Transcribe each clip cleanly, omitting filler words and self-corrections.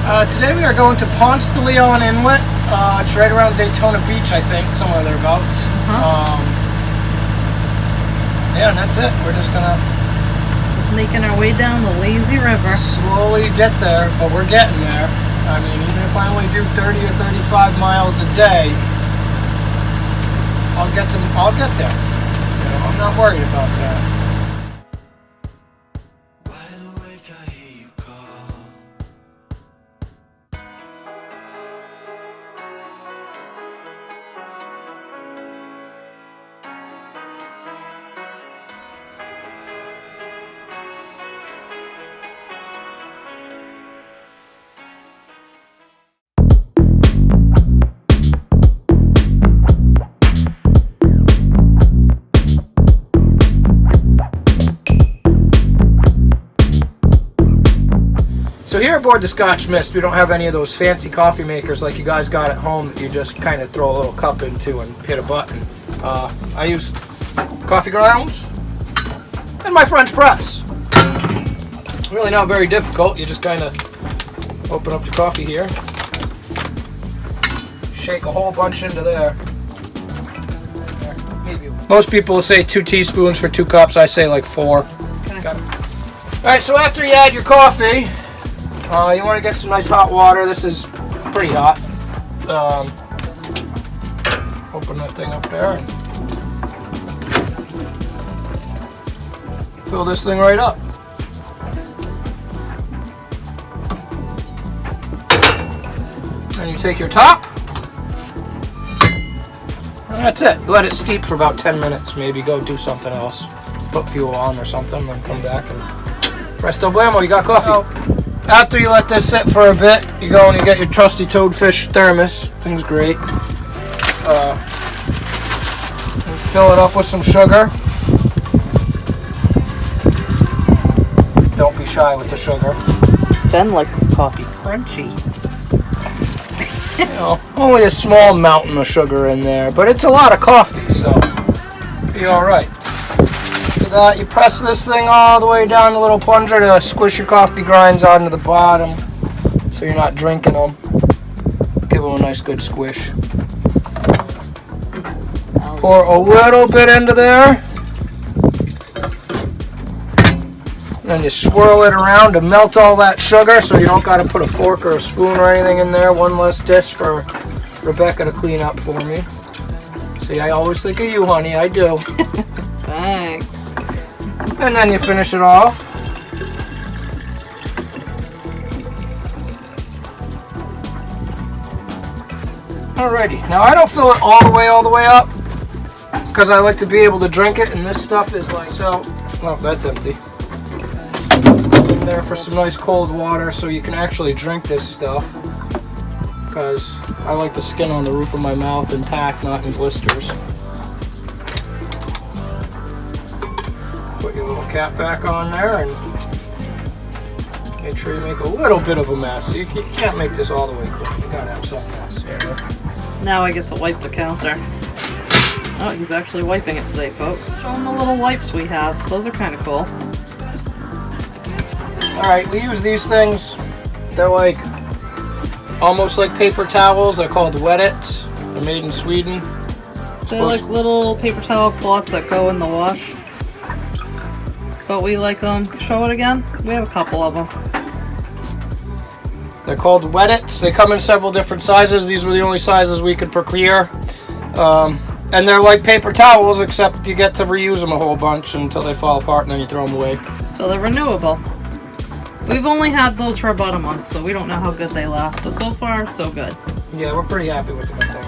Today we are going to Ponce de Leon Inlet. It's right around Daytona Beach, I think, somewhere thereabouts. Yeah, and that's it. We're just gonna making our way down the lazy river. Slowly get there, but we're getting there. I mean, even if I only do 30 or 35 miles a day, I'll get there. You know, I'm not worried about that. So here aboard the Scotch Mist, we don't have any of those fancy coffee makers like you guys got at home that you just kind of throw a little cup into and hit a button. I use coffee grounds and my French press. Really not very difficult. You just kind of open up the coffee here, shake a whole bunch into there. Most people will say 2 teaspoons for 2 cups. I say like 4. Okay. Got it. All right, so after you add your coffee, you want to get some nice hot water. This is pretty hot. Open that thing up there and fill this thing right up. And you take your top. And that's it. You let it steep for about 10 minutes. Maybe go do something else. Put fuel on or something, then come back and presto blamo, you got coffee. Oh. After you let this sit for a bit, you go and you get your trusty Toadfish thermos. Thing's great. Fill it up with some sugar. Don't be shy with the sugar. Ben likes his coffee crunchy. You know, only a small mountain of sugar in there, but it's a lot of coffee, so be alright. After that, you press this thing all the way down the little plunger to squish your coffee grinds onto the bottom so you're not drinking them. Give them a nice good squish. Pour a little bit into there. Then you swirl it around to melt all that sugar so you don't got to put a fork or a spoon or anything in there. One less dish for Rebecca to clean up for me. See, I always think of you, honey. I do. Thanks. And then you finish it off. Alrighty, now I don't fill it all the way up because I like to be able to drink it, and this stuff is like so. Oh, that's empty. In there for some nice cold water so you can actually drink this stuff, because I like the skin on the roof of my mouth intact, not in blisters. Put your little cap back on there and make sure you make a little bit of a mess. You can't make this all the way clean. You gotta have some mess here. Now I get to wipe the counter. Oh, he's actually wiping it today, folks. Showing the little wipes we have. Those are kind of cool. Alright, we use these things. They're like almost like paper towels. They're called Wet-It. They're made in Sweden. They're like little paper towel cloths that go in the wash. But we like them. Show it again. We have a couple of them. They're called Wet-Its. They come in several different sizes. These were the only sizes we could procure. And they're like paper towels, except you get to reuse them a whole bunch until they fall apart and then you throw them away. So they're renewable. We've only had those for about a month, so we don't know how good they last. But so far, so good. Yeah, we're pretty happy with them, I think.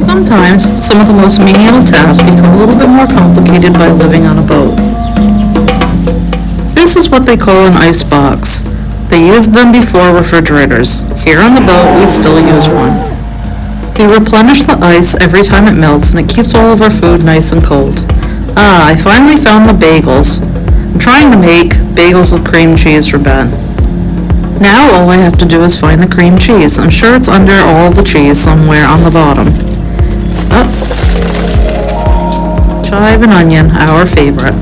Sometimes, some of the most menial tasks become a little bit more complicated by living on a boat. This is what they call an ice box. They used them before refrigerators. Here on the boat, we still use one. We replenish the ice every time it melts, and it keeps all of our food nice and cold. Ah, I finally found the bagels. I'm trying to make bagels with cream cheese for Ben. Now all I have to do is find the cream cheese. I'm sure it's under all the cheese somewhere on the bottom. Oh. Chive and onion, our favorite.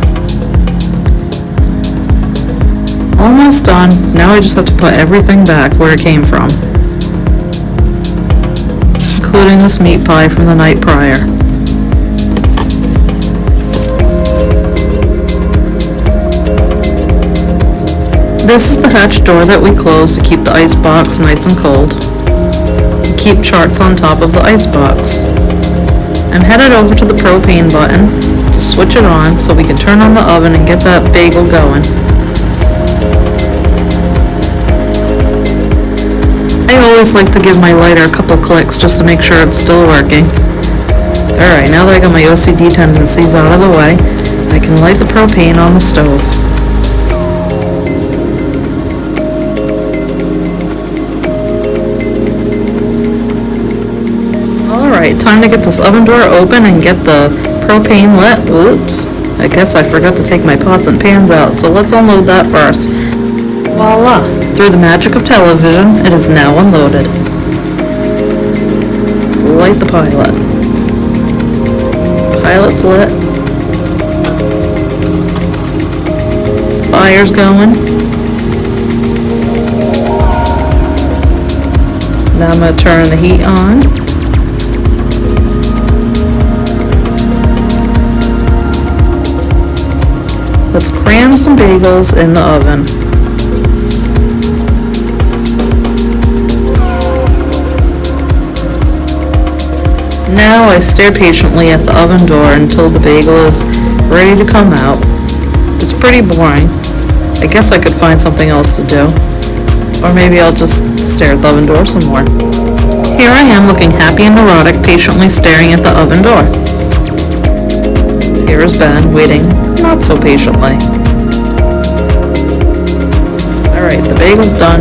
Almost done. Now I just have to put everything back where it came from, including this meat pie from the night prior. This is the hatch door that we close to keep the ice box nice and cold. Keep charts on top of the ice box. I'm headed over to the propane button to switch it on so we can turn on the oven and get that bagel going. I always like to give my lighter a couple clicks just to make sure it's still working. Alright, now that I got my OCD tendencies out of the way, I can light the propane on the stove. Alright, time to get this oven door open and get the propane lit. Oops, I guess I forgot to take my pots and pans out, so let's unload that first. Voila! Through the magic of television, it is now unloaded. Let's light the pilot. Pilot's lit. Fire's going. Now I'm going to turn the heat on. Let's cram some bagels in the oven. Now I stare patiently at the oven door until the bagel is ready to come out. It's pretty boring. I guess I could find something else to do. Or maybe I'll just stare at the oven door some more. Here I am looking happy and neurotic, patiently staring at the oven door. Here is Ben, waiting not so patiently. Alright, the bagel's done.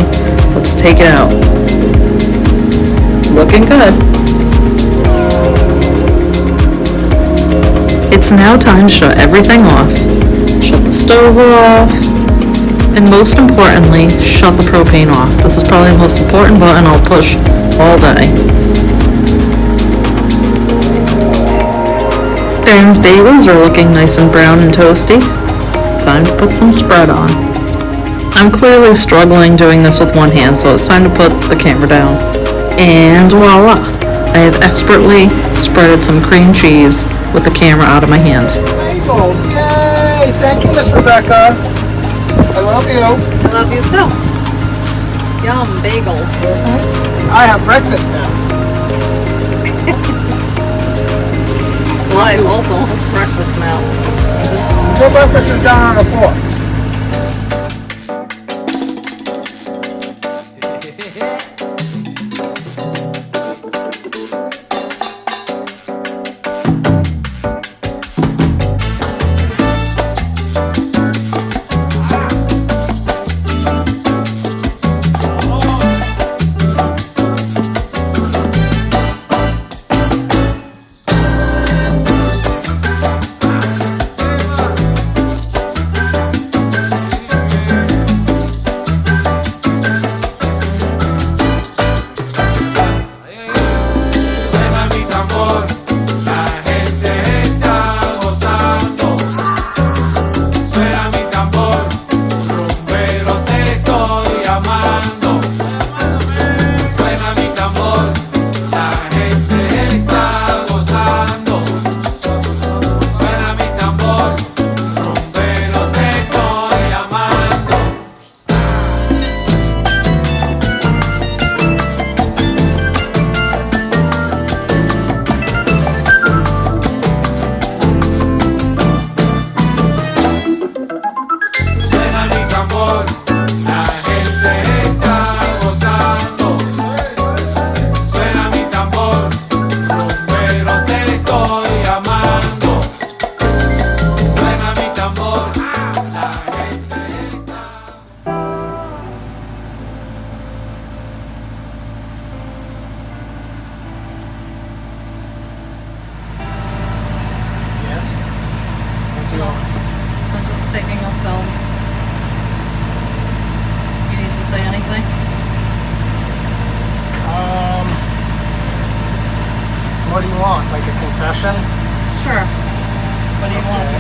Let's take it out. Looking good. It's now time to shut everything off. Shut the stove off. And most importantly, shut the propane off. This is probably the most important button I'll push all day. Ben's bagels are looking nice and brown and toasty. Time to put some spread on. I'm clearly struggling doing this with one hand, so it's time to put the camera down. And voila! I have expertly spreaded some cream cheese with the camera out of my hand. Bagels, yay! Thank you, Miss Rebecca. I love you. I love you too. Yum, bagels. I have breakfast now. Well, I also have breakfast now. Your breakfast is down on the floor.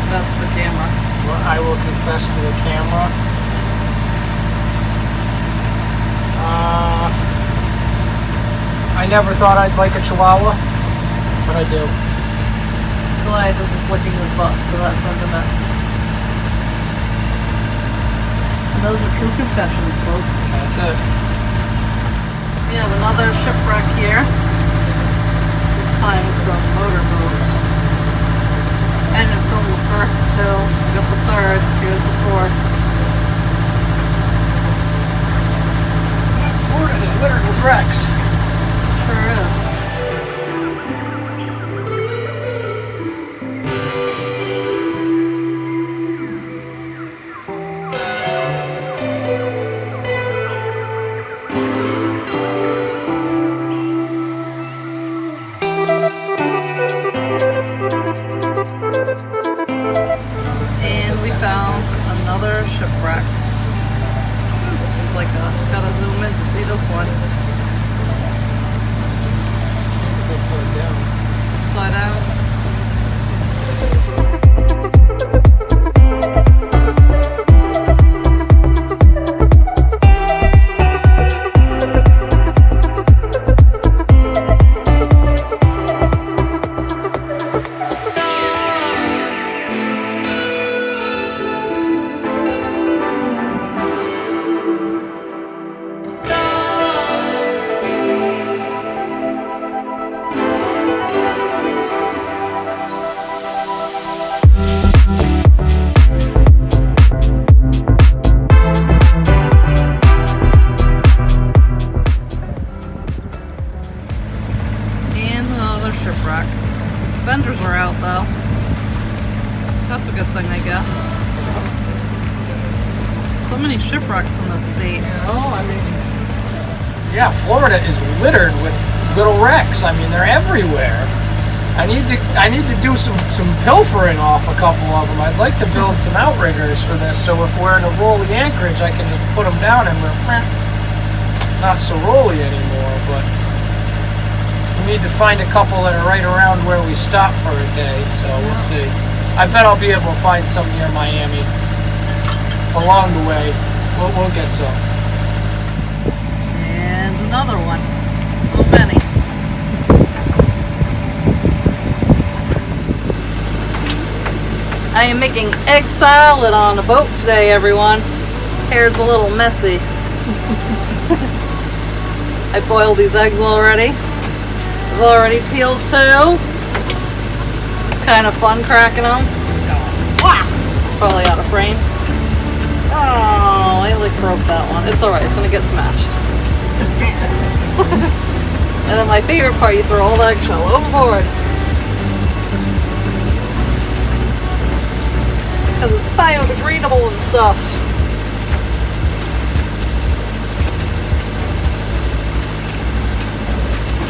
confess to the camera. Well, I will confess to the camera. I never thought I'd like a Chihuahua, but I do. Glad this is licking his butt to that sentiment. And those are true confessions, folks. That's it. We have another shipwreck here. This time it's a motorboat. And it filmed the first two. We got the third. Here's the fourth. Florida is littered with wrecks. Sure is. And we found another shipwreck. This one's like gotta zoom in to see this one. Upside down. Shipwreck. Fenders are out though. That's a good thing, I guess. So many shipwrecks in this state. You know, I mean, yeah, Florida is littered with little wrecks. I mean, they're everywhere. I need to do some pilfering off a couple of them. I'd like to build some outriggers for this, so if we're in a rolly anchorage, I can just put them down and we're not so rolly anymore. But we need to find a couple that are right around where we stop for a day, so we'll see. I bet I'll be able to find some near Miami along the way. We'll get some. And another one. So many. I am making egg salad on a boat today, everyone. Hair's a little messy. I boiled these eggs already. I've already peeled two. It's kind of fun cracking them. Just going, wah! Probably out of frame. Oh, I like broke that one. It's alright, it's gonna get smashed. And then my favorite part, you throw all the eggshell overboard. Because it's biodegradable and stuff.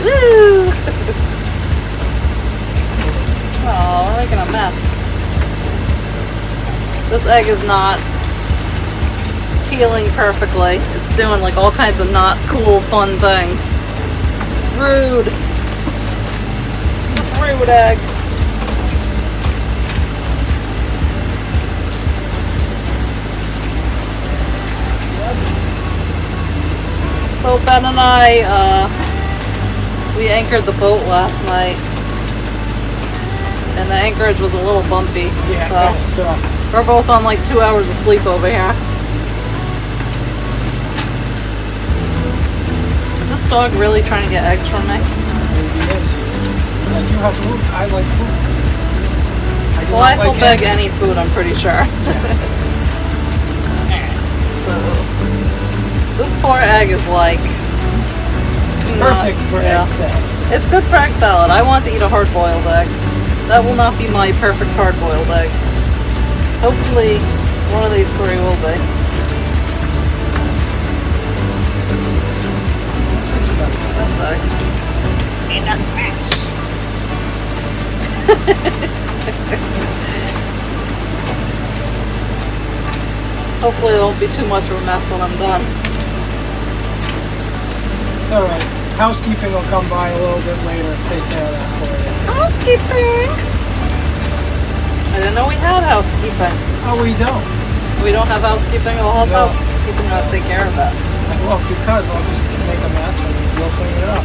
Woo! Oh, we're making a mess. This egg is not peeling perfectly. It's doing like all kinds of not cool, fun things. Rude. This rude egg. So Ben and I, we anchored the boat last night, and the anchorage was a little bumpy. Yeah, it kind of sucked. We're both on like 2 hours of sleep over here. Is this dog really trying to get eggs from me? Maybe it is. Like you have food, I like food. Well, I will beg any food, I'm pretty sure. So, this poor egg is like perfect for egg salad. It's good for egg salad. I want to eat a hard-boiled egg. That will not be my perfect hard-boiled egg. Hopefully, one of these three will be. That's egg. In a smash. Hopefully, it won't be too much of a mess when I'm done. It's alright. Housekeeping will come by a little bit later and take care of that for you. Housekeeping! I didn't know we had housekeeping. Oh, we don't. We don't have housekeeping. Well, how's No. housekeeping to take care of that? Well, because I'll just make a mess and we'll clean it up.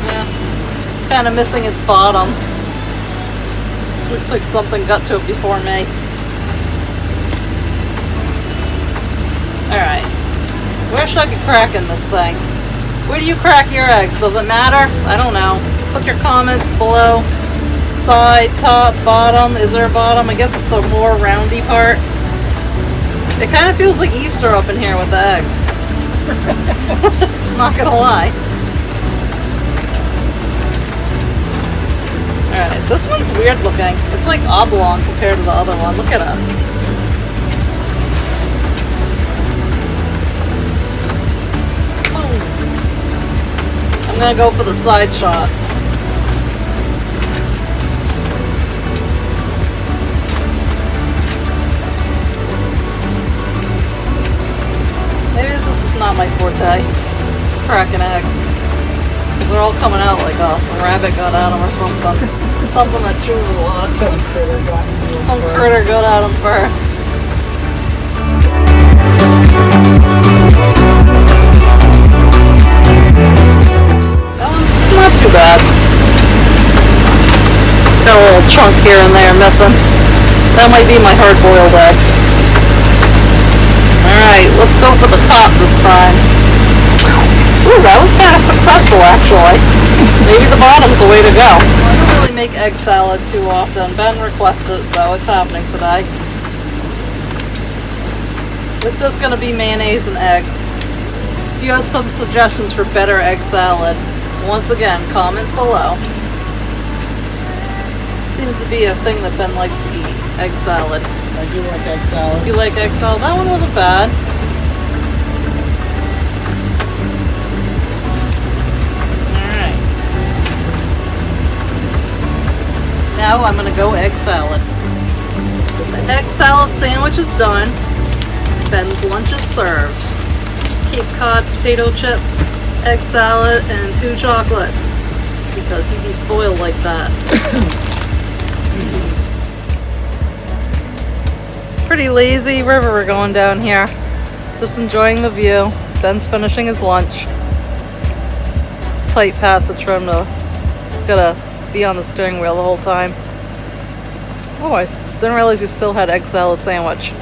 Yeah, it's kind of missing its bottom. Looks like something got to it before me. Alright. Where should I be cracking this thing? Where do you crack your eggs? Does it matter? I don't know. Put your comments below. Side, top, bottom. Is there a bottom? I guess it's the more roundy part. It kind of feels like Easter up in here with the eggs. Not gonna lie. Alright, this one's weird looking. It's like oblong compared to the other one. Look at it. I'm gonna go for the side shots. Maybe this is just not my forte. Cracking eggs. Because they're all coming out like a rabbit got at them or something. Something that chews a lot. Some critter got at them first. That one's not too bad. Got a little chunk here and there missing. That might be my hard-boiled egg. Alright, let's go for the top this time. Ooh, that was kind of successful actually. Maybe the bottom's the way to go. I don't really make egg salad too often. Ben requested it, so it's happening today. It's just going to be mayonnaise and eggs. If you have some suggestions for better egg salad, once again, comments below. Seems to be a thing that Ben likes to eat, egg salad. I do like egg salad. You like egg salad? That one wasn't bad. Alright. Now I'm going to go egg salad. The egg salad sandwich is done. Ben's lunch is served. Cape Cod potato chips, egg salad, and 2 chocolates. Because he'd be spoiled like that. Pretty lazy river we're going down here. Just enjoying the view. Ben's finishing his lunch. Tight passage for him to... He's gotta be on the steering wheel the whole time. Oh, I didn't realize you still had egg salad sandwich.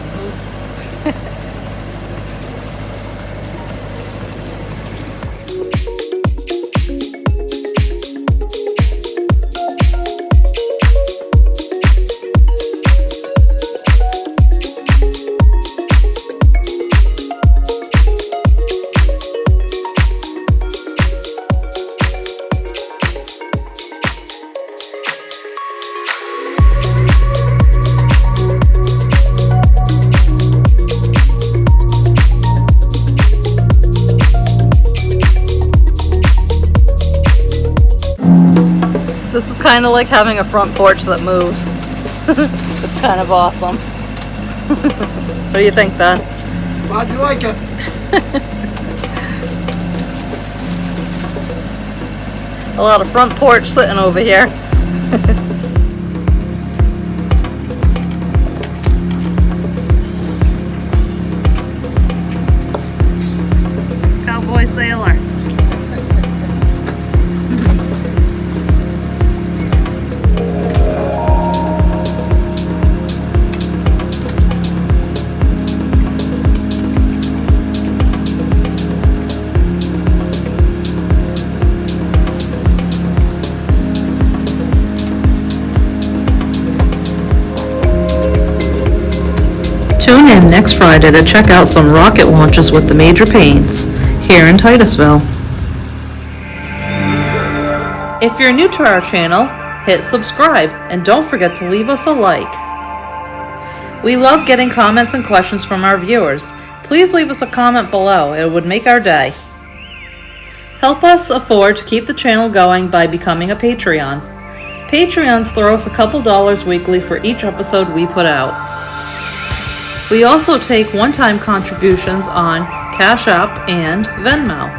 This is kind of like having a front porch that moves. It's kind of awesome. What do you think, Ben? Glad you like it. A lot of front porch sitting over here. Cowboy sailor. Tune in next Friday to check out some rocket launches with the Major Paynes here in Titusville. If you're new to our channel, hit subscribe and don't forget to leave us a like. We love getting comments and questions from our viewers. Please leave us a comment below. It would make our day. Help us afford to keep the channel going by becoming a Patreon. Patreons throw us a couple dollars weekly for each episode we put out. We also take one-time contributions on Cash App and Venmo.